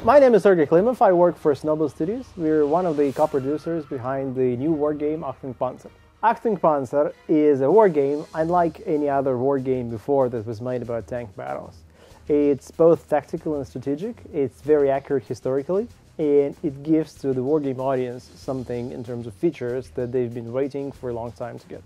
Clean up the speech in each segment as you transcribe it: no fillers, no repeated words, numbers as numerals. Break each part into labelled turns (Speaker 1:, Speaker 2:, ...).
Speaker 1: My name is Sergei Klimov. I work for Snowball Studios. We're one of the co-producers behind the new war game Achtung Panzer. Achtung Panzer is a war game unlike any other war game before that was made about tank battles. It's both tactical and strategic, it's very accurate historically, and it gives to the war game audience something in terms of features that they've been waiting for a long time to get.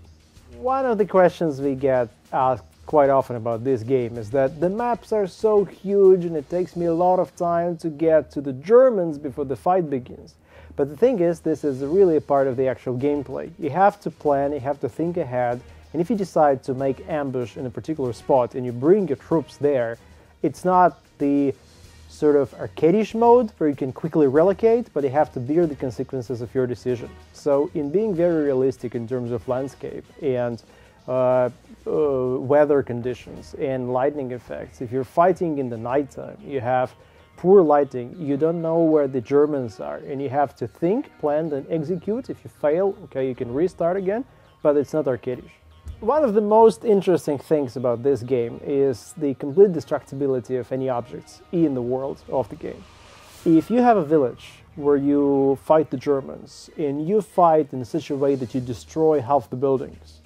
Speaker 1: One of the questions we get asked quite often about this game is that the maps are so huge and it takes me a lot of time to get to the Germans before the fight begins. But the thing is, this is really a part of the actual gameplay. You have to plan, you have to think ahead, and if you decide to make ambush in a particular spot and you bring your troops there, it's not the sort of arcade-ish mode where you can quickly relocate, but you have to bear the consequences of your decision. So in being very realistic in terms of landscape and weather conditions and lightning effects, if you're fighting in the nighttime, you have poor lighting, you don't know where the Germans are, and you have to think, plan, and execute. If you fail, okay, you can restart again, but it's not arcade-ish. One of the most interesting things about this game is the complete destructibility of any objects in the world of the game. If you have a village where you fight the Germans, and you fight in such a way that you destroy half the buildings,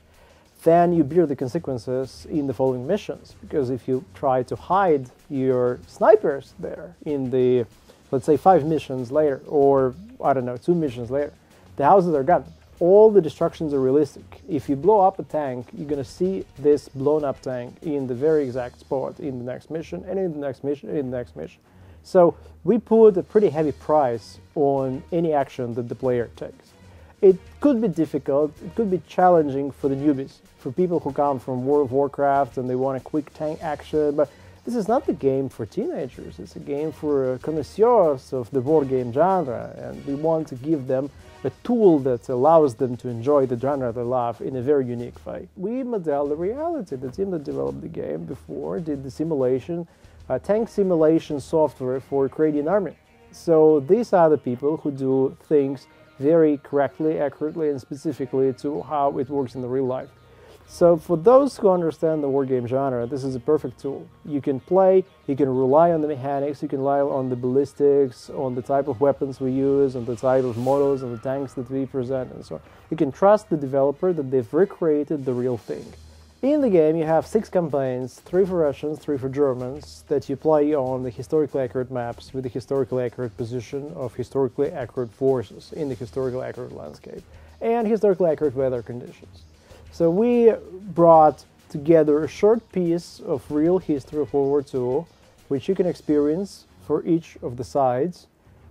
Speaker 1: then you bear the consequences in the following missions, because if you try to hide your snipers there in the, let's say, 5 missions later, or, I don't know, 2 missions later, the houses are gone. All the destructions are realistic. If you blow up a tank, you're going to see this blown up tank in the very exact spot in the next mission, and in the next mission, and in the next mission. So we put a pretty heavy price on any action that the player takes. It could be difficult, it could be challenging for the newbies, for people who come from World of Warcraft and they want a quick tank action, but this is not the game for teenagers, it's a game for connoisseurs of the war game genre, and we want to give them a tool that allows them to enjoy the genre they love in a very unique way. We model the reality. The team that developed the game before did the simulation, tank simulation software for creating an army. So these are the people who do things very correctly, accurately, and specifically to how it works in the real life. So for those who understand the wargame genre, this is a perfect tool. You can play, you can rely on the mechanics, you can rely on the ballistics, on the type of weapons we use, on the type of models, on the tanks that we present, and so on. You can trust the developer that they've recreated the real thing. In the game you have 6 campaigns, 3 for Russians, 3 for Germans, that you play on the historically accurate maps with the historically accurate position of historically accurate forces in the historically accurate landscape, and historically accurate weather conditions. So we brought together a short piece of real history of World War II, which you can experience for each of the sides,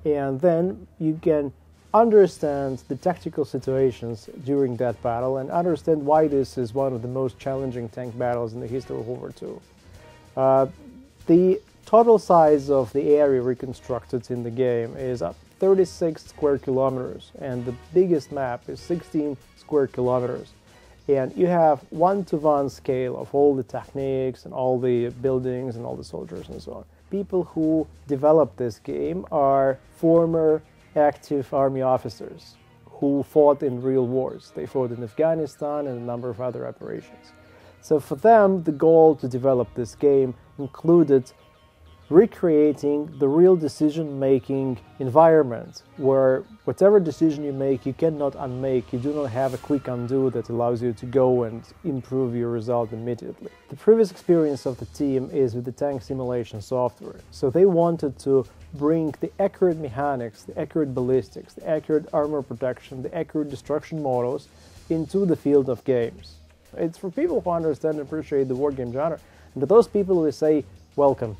Speaker 1: and then you can understand the tactical situations during that battle and understand why this is one of the most challenging tank battles in the history of World War II. The total size of the area reconstructed in the game is 36 square kilometers, and the biggest map is 16 square kilometers. And you have one-to-one scale of all the techniques and all the buildings and all the soldiers and so on. People who developed this game are former active army officers who fought in real wars. They fought in Afghanistan and a number of other operations. So for them, the goal to develop this game included recreating the real decision-making environment where whatever decision you make, you cannot unmake. You do not have a quick undo that allows you to go and improve your result immediately. The previous experience of the team is with the tank simulation software. So they wanted to bring the accurate mechanics, the accurate ballistics, the accurate armor protection, the accurate destruction models into the field of games. It's for people who understand and appreciate the wargame genre. And to those people we say, welcome.